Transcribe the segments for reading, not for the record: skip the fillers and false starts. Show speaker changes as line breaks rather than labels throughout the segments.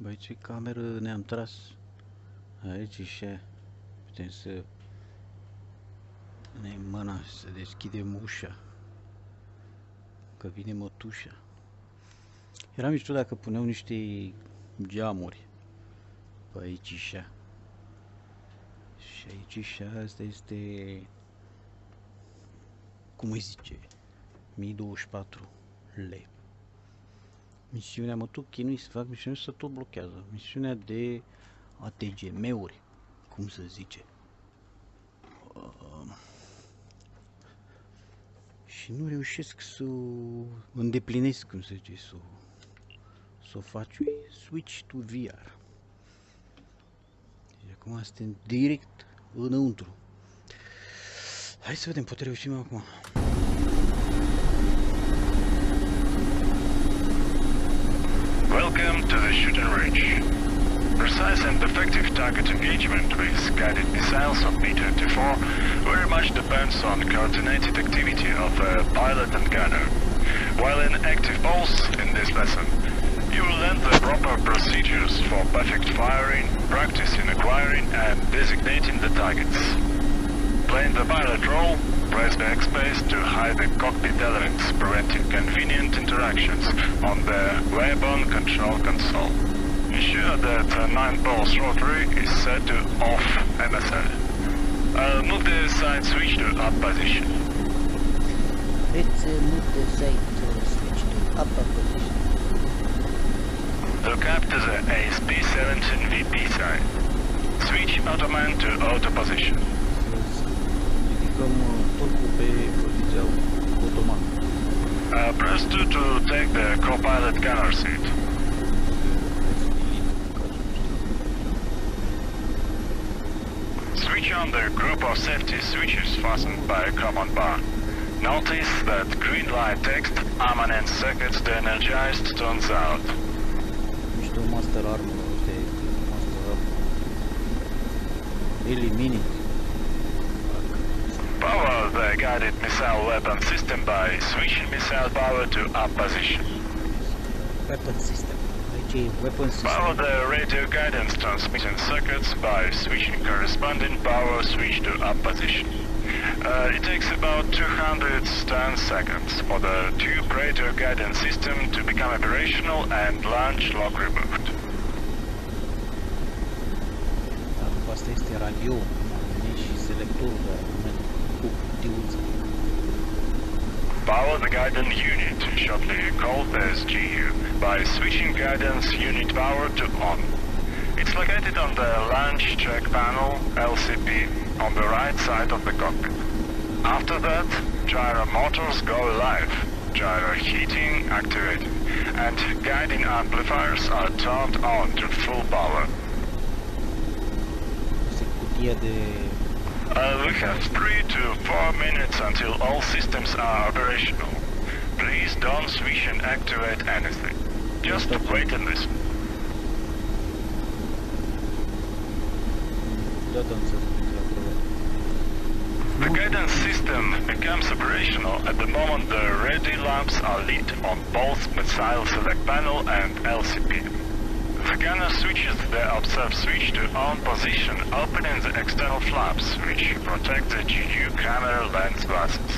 Băi, ce cameră ne-am tras aici și putem să ne mâna să deschidem ușa, că vine mătușa. Era mișto dacă puneau niște geamuri pe aici și aici și asta este, cum îi zice, Mi24P. Misiunea, mă tot chinui să fac misiune și să tot blochează. Misiunea de ATGM-uri, cum să zice. Și nu reușesc să îndeplinesc, cum se zice, să o faci. Switch to VR. Și acum suntem direct înăuntru. Hai să vedem, poate reușim acum.
Welcome to the shoot and range. Precise and effective target engagement with guided missiles of Mi24 very much depends on coordinated activity of the pilot and gunner. While in active pulse in this lesson, you will learn the proper procedures for perfect firing, practice in acquiring and designating the targets. Playing the pilot role, press backspace to hide the cockpit elements, preventing convenient interactions on the weapon control console. Ensure that 9-pulse rotary is set to off MSL. Move the side switch to up position.
Let's move the side switch to upper position.
Look up to the ASP-17VP side. Switch automan to auto position.
Ridicăm torcul pe poziția automat.
Press 2 to take the co-pilot gunner seat. Switch on the group of safety switches fastened by a command bar. Notice that green light text "Permanent circuits de-energized" turns out.
Mișto master armor, ăsta e master armor. Eliminate.
Power the guided missile weapon system by switching missile power to up position.
Weapon system. Aici e weapon system.
Power the radio guidance transmission circuits by switching corresponding power switch to up position. It takes about 210 seconds for the tube radio guidance system to become operational and launch lock removed.
Asta este radio, și selectorul de armament cu cutiuță.
Power the guidance unit, shortly called as GU, by switching guidance unit power to on. It's located on the launch check panel, LCP, on the right side of the cockpit. After that, gyro motors go live, gyro heating activated, and guiding amplifiers are turned on to full power.
Este cutia de...
We have 3 to 4 minutes until all systems are operational. Please don't switch and activate anything. Just wait and listen. The guidance system becomes operational at the moment the ready lamps are lit on both missile select panel and LCP. The gunner switches the observe switch to on position, opening the external flaps, which protect the GU camera lens glasses.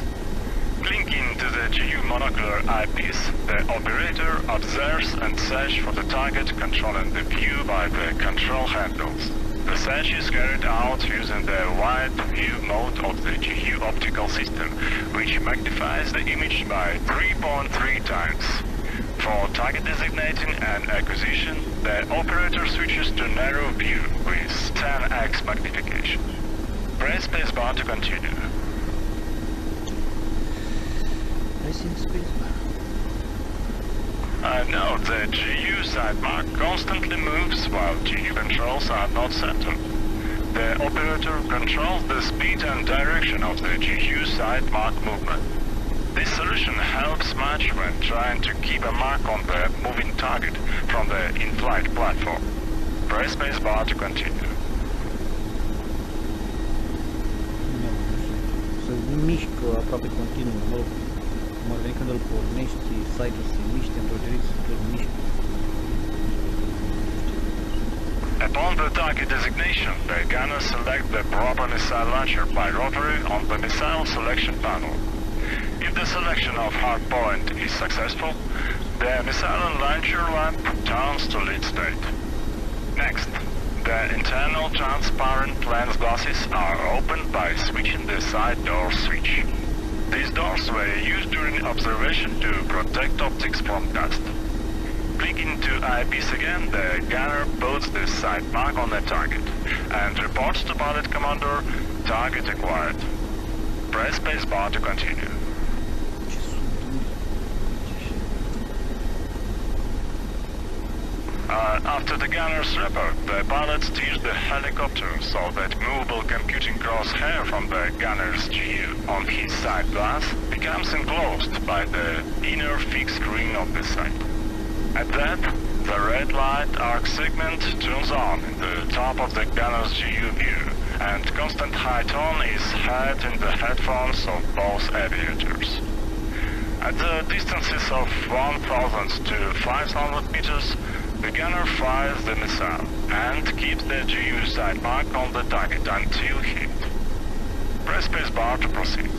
Clinking to the GU monocular eyepiece, the operator observes and searches for the target, controlling the view by the control handles. The search is carried out using the wide view mode of the GU optical system, which magnifies the image by 3.3 times. For target designating and acquisition, the operator switches to narrow view with 10x magnification. Press spacebar to continue.
Pressing spacebar.
Note the GU side mark constantly moves while GU controls are not centered. The operator controls the speed and direction of the GU side mark movement. This solution helps much when trying to keep a mark on the moving target from the in-flight platform. Press spacebar to continue.
Se mișcă aproape continuu, mă rog, cum ar veni când îl pornești, site-ul se miște într-o direcție, se mișcă.
Upon the target designation, the gunner select the proper missile launcher by rotary on the missile selection panel. If the selection of hard point is successful, the missile launcher lamp turns to lit state. Next, the internal transparent lens glasses are opened by switching the side door switch. These doors were used during observation to protect optics from dust. Clicking to eyepiece again, the gunner puts the sight mark on the target and reports to pilot commander, target acquired. Press spacebar to continue. After the gunner's report, the pilot steers the helicopter so that movable computing crosshair from the gunner's GU on his side glass becomes enclosed by the inner fixed ring of the sight. At that, the red light arc segment turns on in the top of the gunner's GU view, and constant high tone is heard in the headphones of both aviators. At the distances of 1,000 to 500 meters, the gunner fires the missile and keeps the GU sight mark on the target until hit. Press spacebar to proceed.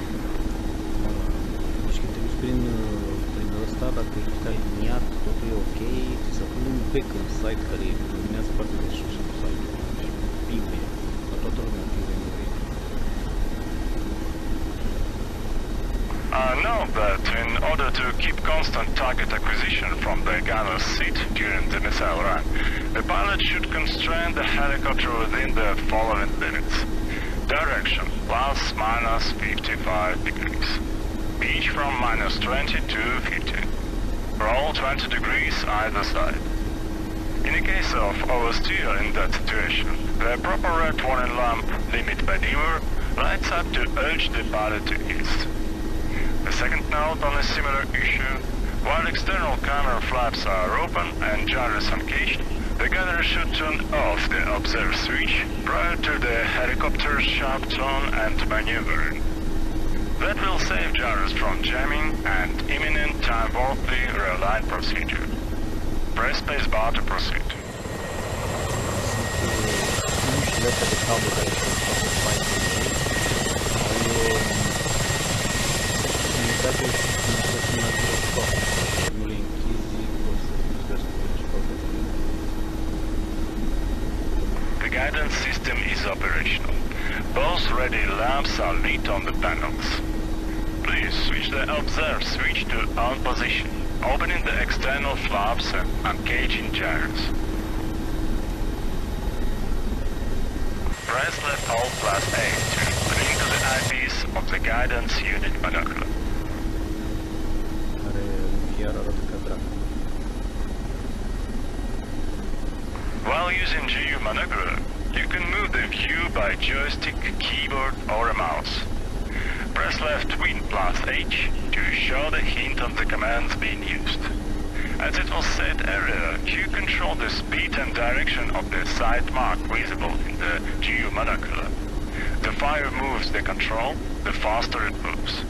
Deci când te duci prin ăsta, dacă ești aliniat, totul e ok, ți se pune un bec în site care luminează foarte de sus în site. Deci piuie, la toată lumea piuie în ori.
Note that in order to keep constant target acquisition from the gunner's seat during the missile run, the pilot should constrain the helicopter within the following limits. Direction, plus minus 55 degrees. Pitch from minus 20 to 50. Roll 20 degrees either side. In the case of oversteer in that situation, the proper red warning lamp limit maneuver lights up to urge the pilot to east. A second note on a similar issue, while external camera flaps are open and gyros engaged, the gunner should turn off the observe switch prior to the helicopter's sharp turn and maneuvering. That will save gyros from jamming and imminent time-worthy realign procedure. Press spacebar to proceed. The guidance system is operational. Both ready lamps are lit on the panels. Please switch the observe switch to on position, opening the external flaps and uncaging gyros. Press left Alt plus A to bring to the eyepiece of the guidance unit binocular. While using GU binocular, you can move the view by joystick, keyboard or a mouse. Press left Win plus H to show the hint of the commands being used. As it was said earlier, you control the speed and direction of the sight mark visible in the GU monocular. The fire moves the control, the faster it moves.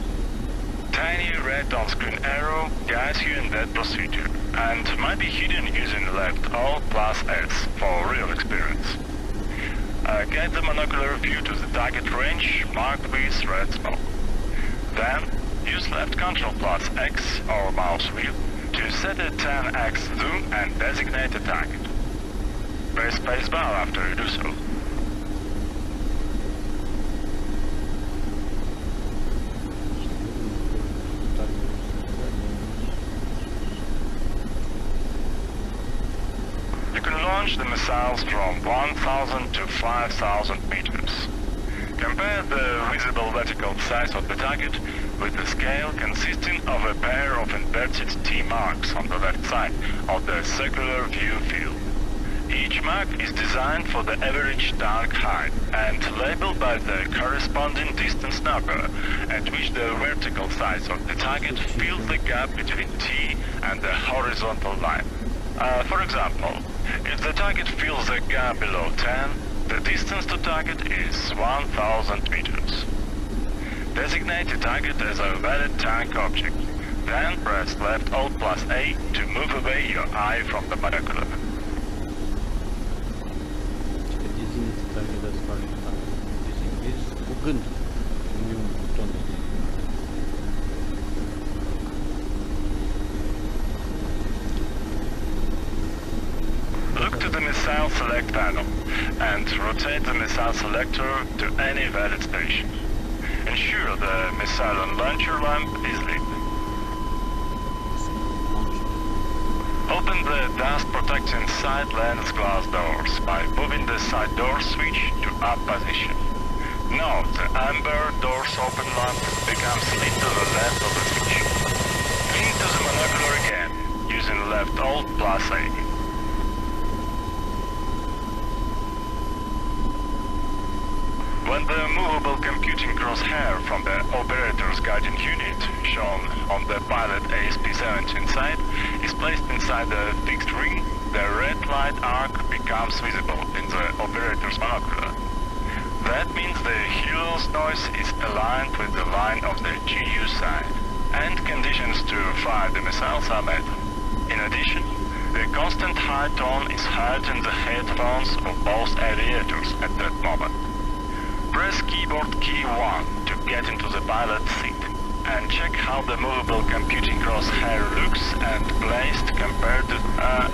Tiny red on-screen arrow guides you in that procedure, and might be hidden using left Alt plus S for real experience. Guide the monocular view to the target range marked with red smoke. Then, use left Ctrl plus X or mouse wheel to set a 10x zoom and designate a target. Press spacebar after you do so. You can launch the missiles from 1,000 to 5,000 meters. Compare the visible vertical size of the target with the scale consisting of a pair of inverted T marks on the left side of the circular view field. Each mark is designed for the average target height and labeled by the corresponding distance number at which the vertical size of the target fills the gap between T and the horizontal line. For example, if the target fills the gap below 10, the distance to target is 1,000 meters. Designate the target as a valid tank object. Then press left Alt plus A to move away your eye from the monocular.
parcă de asta dezinghezi cu gândul. Nu e un buton de
Look to the missile select panel and rotate the missile selector to any valid station. Ensure the missile and launcher lamp is lit. Open the dust protecting side lens glass doors by moving the side door switch to up position. Note the amber doors open lamp becomes lit to the left of the switch. Cling to the monocular again using left Alt plus A. When the movable computing crosshair from the operator's guiding unit, shown on the pilot ASP-17 side, is placed inside the fixed ring, the red light arc becomes visible in the operator's monocular. That means the helios noise is aligned with the line of the GU side, and conditions to fire the missiles are met. In addition, the constant high tone is heard in the headphones of both aviators at that moment. Press keyboard key 1 to get into the pilot seat and check how the movable computing crosshair looks and placed compared to,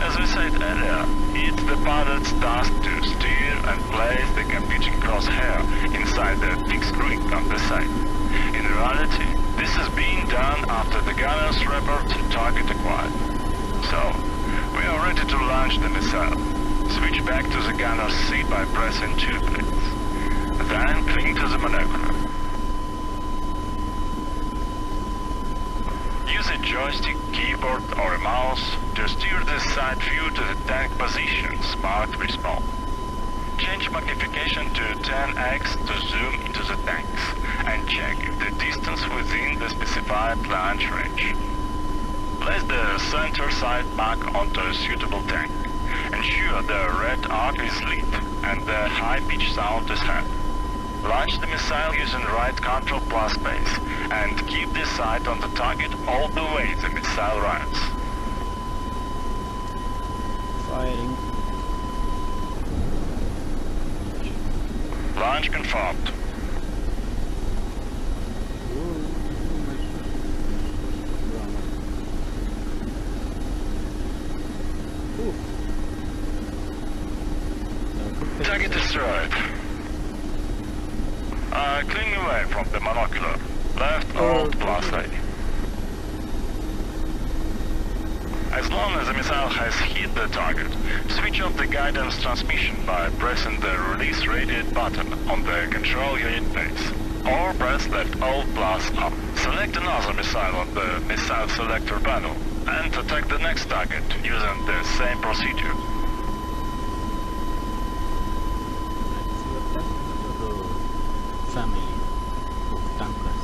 as we said earlier, it's the pilot's task to steer and place the computing crosshair inside the fixed ring on the side. In reality, this is being done after the gunner's report target acquired. So, we are ready to launch the missile. Switch back to the gunner's seat by pressing 2 please. Then cling to the monocular. Use a joystick, keyboard or a mouse to steer the side view to the tank positions marked with small. Change magnification to 10x to zoom into the tanks and check if the distance within the specified launch range. Place the center side back onto a suitable tank. Ensure the red arc is lit and the high-pitched sound is heard. Launch the missile using right control plus space and keep the sight on the target all the way the missile runs.
firing.
Launch confirmed. Target destroyed. Cling away from the monocular. Left Alt plus A. As long as the missile has hit the target, switch off the guidance transmission by pressing the release radiate button on the control unit base. Or press left Alt plus up. Select another missile on the missile selector panel and attack the next target using the same procedure.
Family of tankers.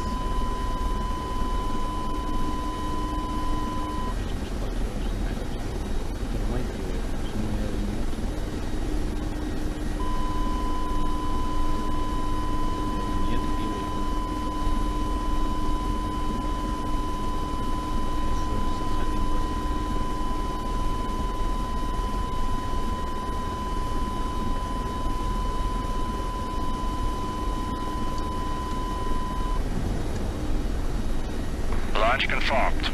Launch confirmed.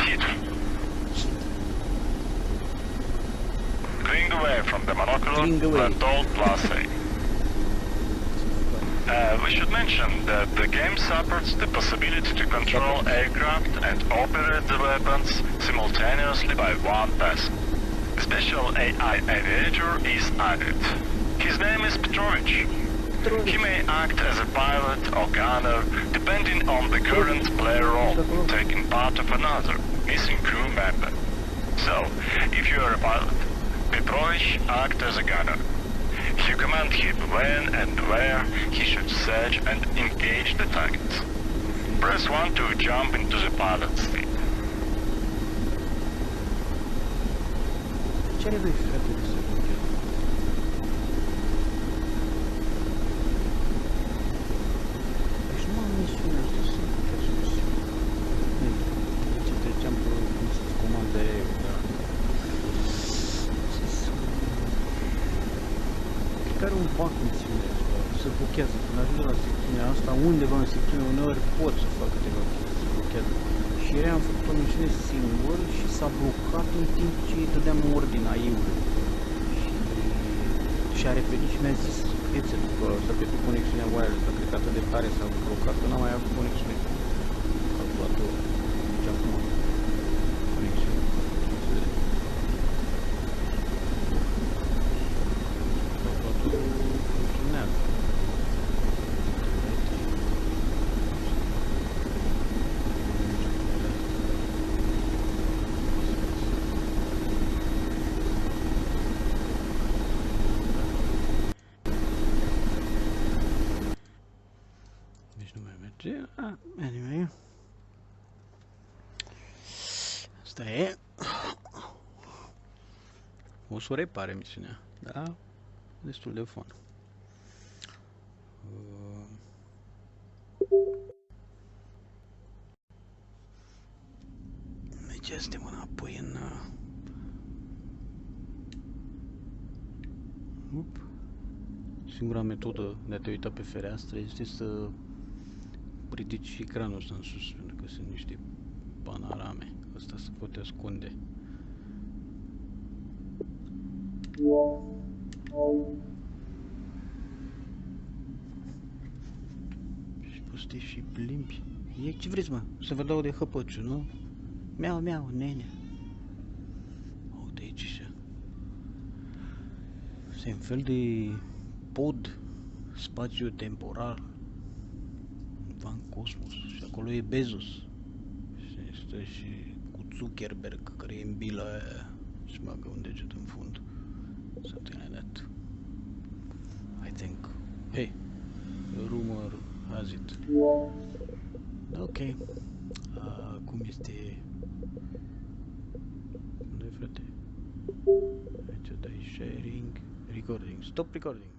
Hit. Cling away from the monocular.
Cling away.
Left Alt plus A. We should mention that the game supports the possibility to control aircraft and operate the weapons simultaneously by one person. A special AI aviator is added. His name is Petrovich. He may act as a pilot or gunner depending on the current player role, taking part of another missing crew member. So, if you are a pilot, Petrovich acts as a gunner. You command him when and where he should search and engage the targets. Press 1 to jump into the pilot's seat.
Ce are voi frate de să duce? Deci nu am misiune asta, sunt fac misiunea asta, se blochează. Când ajunge la secțiunea asta, undeva în secțiune, uneori pot să fac câteva chestii, se blochează. Și ieri am făcut o misiune singur și s-a blocat în timp ce îi dădeam ordinea eu. Și a revenit și mi-a zis, headset-ul că s-a pierdut conexiunea wireless, dar cred că atât de tare s-a blocat că n-am mai avut conexiune cu calculatorul. Deci acum conexiune. Calculatorul funcționează. Anyway, asta e. O să o repare misiunea, da? Destul de fun. Deci suntem înapoi în... Singura metodă de a te uita pe fereastră este să ridici ecranul ăsta în sus, pentru că sunt niște panorame. Asta se poate ascunde. Și poți să te și plimbi. E, ce vreți, mă? Să vă dau de hăpăciu, nu? Miau, miau, nene. Uite aici așa. Este un fel de pod spațiu-temporal în cosmos și acolo e Bezos și stă și cu Zuckerberg care e în bila aia și bagă un deget în fund. Something like that. I think. Hey, rumor has it. Ok. Cum este? Unde, frate? Aici dai sharing, recording. Stop recording.